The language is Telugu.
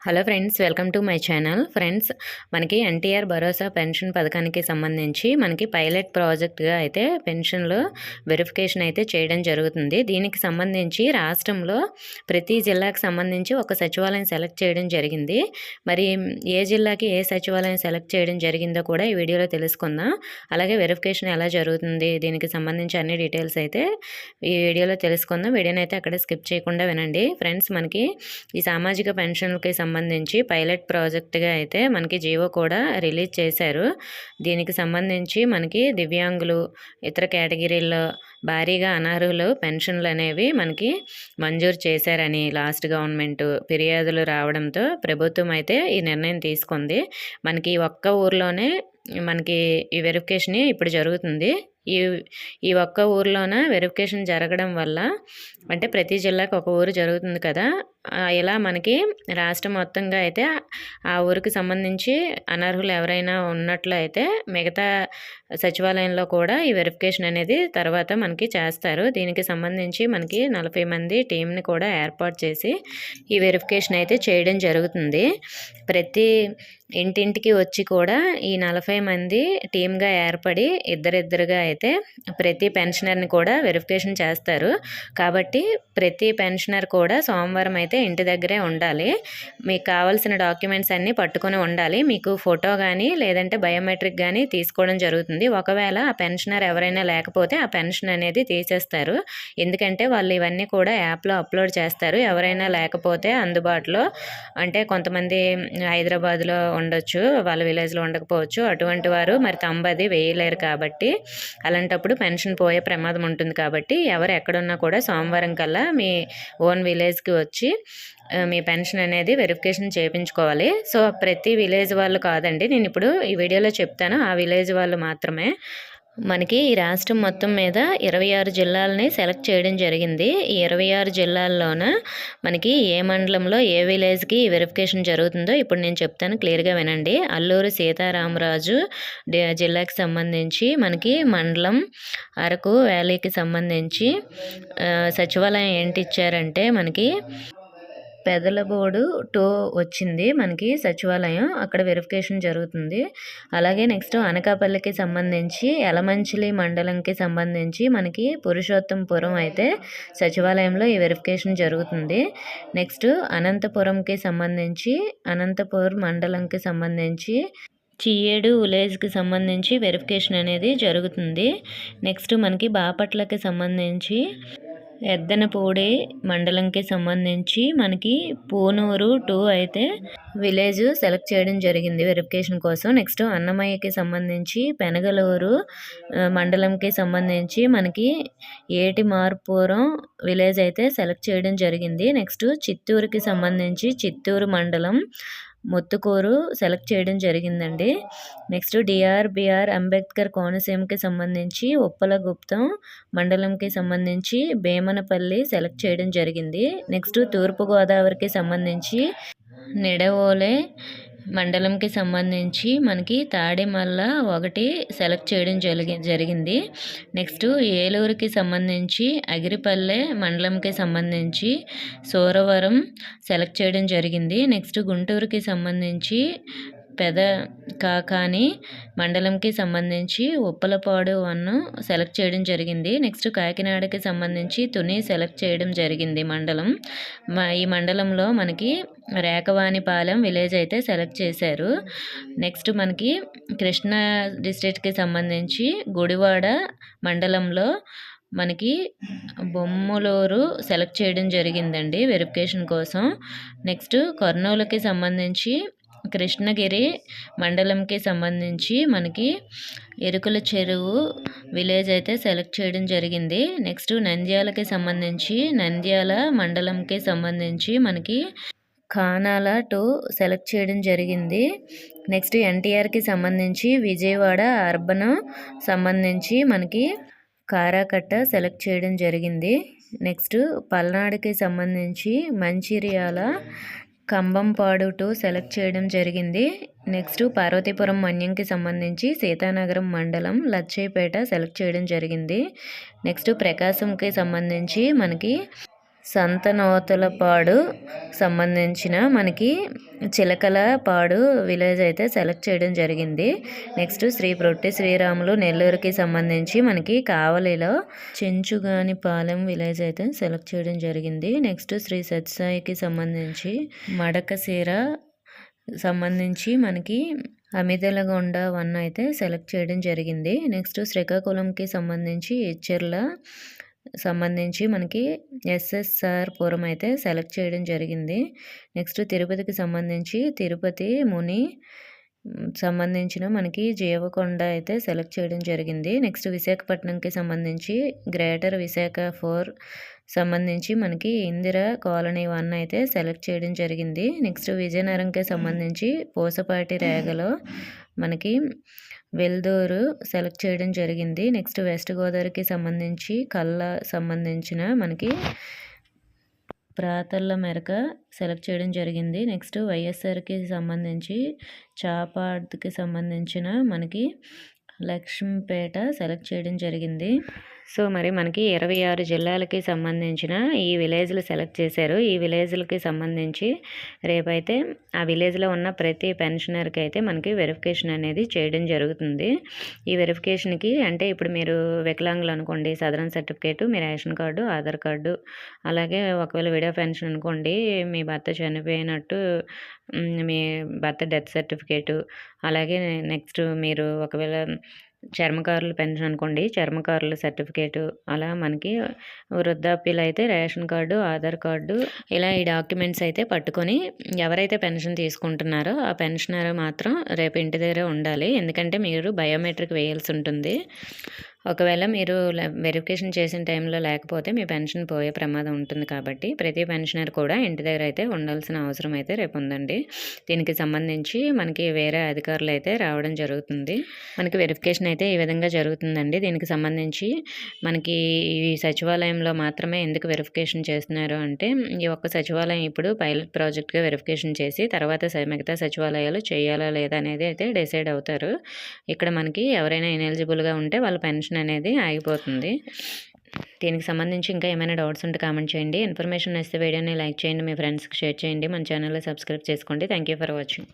Hello friends, welcome to my channel. Friends, మనకి ఎన్టీఆర్ భరోసా పెన్షన్ పథకానికి సంబంధించి మనకి పైలట్ ప్రాజెక్ట్గా అయితే పెన్షన్లో వెరిఫికేషన్ అయితే చేయడం జరుగుతుంది. దీనికి సంబంధించి రాష్ట్రంలో ప్రతి జిల్లాకు సంబంధించి ఒక సచివాలయం సెలెక్ట్ చేయడం జరిగింది. మరి ఏ జిల్లాకి ఏ సచివాలయం సెలెక్ట్ చేయడం జరిగిందో కూడా ఈ వీడియోలో తెలుసుకుందాం. అలాగే వెరిఫికేషన్ ఎలా జరుగుతుంది, దీనికి సంబంధించి అన్ని డీటెయిల్స్ అయితే ఈ వీడియోలో తెలుసుకుందాం. వీడియోని అయితే అక్కడ స్కిప్ చేయకుండా వినండి. ఫ్రెండ్స్, మనకి ఈ సామాజిక పెన్షన్లకి సంబంధించి పైలట్ ప్రాజెక్ట్గా అయితే మనకి జీవో కూడా రిలీజ్ చేశారు. దీనికి సంబంధించి మనకి దివ్యాంగులు, ఇతర కేటగిరీల్లో భారీగా అనర్హులు పెన్షన్లు అనేవి మనకి మంజూరు చేశారని లాస్ట్ గవర్నమెంట్ ఫిర్యాదులు రావడంతో ప్రభుత్వం అయితే ఈ నిర్ణయం తీసుకుంది. మనకి ఒక్క ఊర్లోనే మనకి ఈ వెరిఫికేషన్ ఇప్పుడు జరుగుతుంది. ఈ ఈ ఒక్క ఊర్లోన వెరిఫికేషన్ జరగడం వల్ల, అంటే ప్రతి జిల్లాకు ఒక ఊరు జరుగుతుంది కదా, ఇలా మనకి రాష్ట్రం మొత్తంగా అయితే ఆ ఊరికి సంబంధించి అనర్హులు ఎవరైనా ఉన్నట్లు అయితే మిగతా సచివాలయంలో కూడా ఈ వెరిఫికేషన్ అనేది తర్వాత మనకి చేస్తారు. దీనికి సంబంధించి మనకి 40 మంది టీంని కూడా ఏర్పాటు చేసి ఈ వెరిఫికేషన్ అయితే చేయడం జరుగుతుంది. ప్రతి ఇంటింటికి వచ్చి కూడా ఈ 40 మంది టీమ్గా ఏర్పడి ఇద్దరిద్దరుగా అయితే ప్రతి పెన్షనర్ని కూడా వెరిఫికేషన్ చేస్తారు. కాబట్టి ప్రతి పెన్షనర్ కూడా సోమవారం అయితే ఇంటి దగ్గరే ఉండాలి. మీకు కావాల్సిన డాక్యుమెంట్స్ అన్నీ పట్టుకొని ఉండాలి. మీకు ఫోటో కానీ లేదంటే బయోమెట్రిక్ కానీ తీసుకోవడం జరుగుతుంది. ఒకవేళ ఆ పెన్షనర్ ఎవరైనా లేకపోతే ఆ పెన్షన్ అనేది తీసేస్తారు. ఎందుకంటే వాళ్ళు ఇవన్నీ కూడా యాప్లో అప్లోడ్ చేస్తారు. ఎవరైనా లేకపోతే అందుబాటులో, అంటే కొంతమంది హైదరాబాద్లో ఉండొచ్చు, వాళ్ళ విలేజ్లో ఉండకపోవచ్చు, అటువంటి వారు మరి తంబది వేయలేరు. కాబట్టి అలాంటప్పుడు పెన్షన్ పోయే ప్రమాదం ఉంటుంది. కాబట్టి ఎవరు ఎక్కడున్నా కూడా సోమవారం కల్లా మీ ఓన్ విలేజ్కి వచ్చి మీ పెన్షన్ అనేది వెరిఫికేషన్ చేయించుకోవాలి. సో ప్రతి విలేజ్ వాళ్ళు కాదండి, నేను ఇప్పుడు ఈ వీడియోలో చెప్తాను, ఆ విలేజ్ వాళ్ళు మాత్రమే. మనకి ఈ రాష్ట్రం మొత్తం మీద 26 జిల్లాలని సెలెక్ట్ చేయడం జరిగింది. ఈ 26 జిల్లాల్లోన మనకి ఏ మండలంలో ఏ విలేజ్కి వెరిఫికేషన్ జరుగుతుందో ఇప్పుడు నేను చెప్తాను, క్లియర్గా వినండి. అల్లూరు సీతారామరాజు జిల్లాకి సంబంధించి మనకి మండలం అరకు వ్యాలీకి సంబంధించి సచివాలయం ఏంటి ఇచ్చారంటే మనకి పెదలబోడు 2 వచ్చింది మనకి సచివాలయం, అక్కడ వెరిఫికేషన్ జరుగుతుంది. అలాగే నెక్స్ట్ అనకాపల్లికి సంబంధించి యలమంచిలి మండలంకి సంబంధించి మనకి పురుషోత్తంపురం అయితే సచివాలయంలో ఈ వెరిఫికేషన్ జరుగుతుంది. నెక్స్ట్ అనంతపురంకి సంబంధించి అనంతపురం మండలంకి సంబంధించి చియ్యేడు విలేజ్కి సంబంధించి వెరిఫికేషన్ అనేది జరుగుతుంది. నెక్స్ట్ మనకి బాపట్లకి సంబంధించి ఎద్దనపూడి మండలంకి సంబంధించి మనకి పూనూరు 2 అయితే విలేజ్ సెలెక్ట్ చేయడం జరిగింది వెరిఫికేషన్ కోసం. నెక్స్ట్ అన్నమయ్యకి సంబంధించి పెనగలూరు మండలంకి సంబంధించి మనకి ఏటి మార్పురం విలేజ్ అయితే సెలెక్ట్ చేయడం జరిగింది. నెక్స్ట్ చిత్తూరుకి సంబంధించి చిత్తూరు మండలం ముత్తుకూరు సెలెక్ట్ చేయడం జరిగిందండి. నెక్స్ట్ డిఆర్బిఆర్ అంబేద్కర్ కోనసీమకి సంబంధించి ఉప్పలగుప్తం మండలంకి సంబంధించి భీమనపల్లి సెలెక్ట్ చేయడం జరిగింది. నెక్స్ట్ తూర్పుగోదావరికి సంబంధించి నిడవోలే మండలంకి సంబంధించి మనకి తాడిమల్ల 1 సెలెక్ట్ చేయడం జరిగింది. నెక్స్ట్ ఏలూరుకి సంబంధించి అగిరిపల్లె మండలంకి సంబంధించి సూరవరం సెలెక్ట్ చేయడం జరిగింది. నెక్స్ట్ గుంటూరుకి సంబంధించి పెద కాకాని మండలంకి సంబంధించి ఉప్పలపాడు 1 సెలెక్ట్ చేయడం జరిగింది. నెక్స్ట్ కాకినాడకి సంబంధించి తుని సెలెక్ట్ చేయడం జరిగింది మండలం. ఈ మండలంలో మనకి రేకవానిపాలెం విలేజ్ అయితే సెలెక్ట్ చేశారు. నెక్స్ట్ మనకి కృష్ణా డిస్ట్రిక్ట్కి సంబంధించి గుడివాడ మండలంలో మనకి బొమ్మలూరు సెలెక్ట్ చేయడం జరిగిందండి వెరిఫికేషన్ కోసం. నెక్స్ట్ కర్నూలుకి సంబంధించి కృష్ణగిరి మండలంకి సంబంధించి మనకి ఎరుకుల చెరువు విలేజ్ అయితే సెలెక్ట్ చేయడం జరిగింది. నెక్స్ట్ నంద్యాలకి సంబంధించి నంద్యాల మండలంకి సంబంధించి మనకి ఖానాల 2 సెలెక్ట్ చేయడం జరిగింది. నెక్స్ట్ ఎన్టీఆర్కి సంబంధించి విజయవాడ అర్బన్ సంబంధించి మనకి కారాకట్ట సెలెక్ట్ చేయడం జరిగింది. నెక్స్ట్ పల్నాడుకి సంబంధించి మంచిర్యాల కంబంపాడు 2 సెలెక్ట్ చేయడం జరిగింది. నెక్స్ట్ పార్వతీపురం మన్యంకి సంబంధించి సీతానగరం మండలం లచ్చయ్యపేట సెలెక్ట్ చేయడం జరిగింది. నెక్స్ట్ ప్రకాశంకి సంబంధించి మనకి సంతనూతలపాడు సంబంధించిన మనకి చిలకలపాడు విలేజ్ అయితే సెలెక్ట్ చేయడం జరిగింది. నెక్స్ట్ శ్రీ పొట్టి శ్రీరాములు నెల్లూరుకి సంబంధించి మనకి కావలిలో చెంచుగానిపాలెం విలేజ్ అయితే సెలెక్ట్ చేయడం జరిగింది. నెక్స్ట్ శ్రీ సత్యసాయికి సంబంధించి మడకశిర సంబంధించి మనకి అమిదలగొండ 1 అయితే సెలెక్ట్ చేయడం జరిగింది. నెక్స్ట్ శ్రీకాకుళంకి సంబంధించి ఇచ్చెర్ల సంబంధించి మనకి ఎస్ఎస్ఆర్ పురం అయితే సెలెక్ట్ చేయడం జరిగింది. నెక్స్ట్ తిరుపతికి సంబంధించి తిరుపతి ముని సంబంధించిన మనకి జీవకొండ అయితే సెలెక్ట్ చేయడం జరిగింది. నెక్స్ట్ విశాఖపట్నంకి సంబంధించి గ్రేటర్ విశాఖ 4 సంబంధించి మనకి ఇందిరా కాలనీ 1 అయితే సెలెక్ట్ చేయడం జరిగింది. నెక్స్ట్ విజయనగరంకి సంబంధించి పూసపాటి రేగలో మనకి వెల్దూరు సెలెక్ట్ చేయడం జరిగింది. నెక్స్ట్ వెస్ట్ గోదావరికి సంబంధించి కళ్ళ సంబంధించిన మనకి ప్రాతల్ల మెరక సెలెక్ట్ చేయడం జరిగింది. నెక్స్ట్ వైఎస్ఆర్కి సంబంధించి చాపాడ్కి సంబంధించిన మనకి లక్ష్మీపేట సెలెక్ట్ చేయడం జరిగింది. సో మరి మనకి 26 జిల్లాలకి సంబంధించిన ఈ విలేజ్లు సెలెక్ట్ చేశారు. ఈ విలేజ్లకి సంబంధించి రేపైతే ఆ విలేజ్లో ఉన్న ప్రతి పెన్షనర్కి అయితే మనకి వెరిఫికేషన్ అనేది చేయడం జరుగుతుంది. ఈ వెరిఫికేషన్కి అంటే ఇప్పుడు మీరు వికలాంగులు అనుకోండి, సదరన్ సర్టిఫికేటు, మీ రేషన్ కార్డు, ఆధార్ కార్డు, అలాగే ఒకవేళ విడో పెన్షన్ అనుకోండి, మీ భర్త చనిపోయినట్టు మీ భర్త డెత్ సర్టిఫికేటు, అలాగే నెక్స్ట్ మీరు ఒకవేళ చర్మకారుల పెన్షన్ అనుకోండి, చర్మకారుల సర్టిఫికేటు, అలా మనకి వృద్ధాప్యులు అయితే రేషన్ కార్డు, ఆధార్ కార్డు, ఇలా ఈ డాక్యుమెంట్స్ అయితే పట్టుకొని ఎవరైతే పెన్షన్ తీసుకుంటున్నారో ఆ పెన్షనర్ మాత్రం రేపు ఇంటి దగ్గరే ఉండాలి. ఎందుకంటే మీరు బయోమెట్రిక్ వేయాల్సి ఉంటుంది. ఒకవేళ మీరు వెరిఫికేషన్ చేసిన టైంలో లేకపోతే మీ పెన్షన్ పోయే ప్రమాదం ఉంటుంది. కాబట్టి ప్రతి పెన్షనర్ కూడా ఇంటి దగ్గర అయితే ఉండాల్సిన అవసరం అయితే రేపు ఉందండి. దీనికి సంబంధించి మనకి వేరే అధికారులు అయితే రావడం జరుగుతుంది. మనకి వెరిఫికేషన్ అయితే ఈ విధంగా జరుగుతుందండి. దీనికి సంబంధించి మనకి ఈ సచివాలయంలో మాత్రమే ఎందుకు వెరిఫికేషన్ చేస్తున్నారు అంటే, ఈ ఒక్క సచివాలయం ఇప్పుడు పైలట్ ప్రాజెక్ట్గా వెరిఫికేషన్ చేసి తర్వాత మిగతా సచివాలయాలు చేయాలా లేదా అనేది అయితే డిసైడ్ అవుతారు. ఇక్కడ మనకి ఎవరైనా ఇనెలిజిబుల్గా ఉంటే వాళ్ళ పెన్షన్ అనేది ఆగిపోతుంది. దీనికి సంబంధించి ఇంకా ఏమైనా డౌట్స్ ఉంటే కామెంట్ చేయండి. ఇన్ఫర్మేషన్ నచ్చితే వీడియోని లైక్ చేయండి, మీ ఫ్రెండ్స్కి షేర్ చేయండి, మన ఛానల్లో సబ్స్క్రైబ్ చేసుకోండి. Thank you for watching.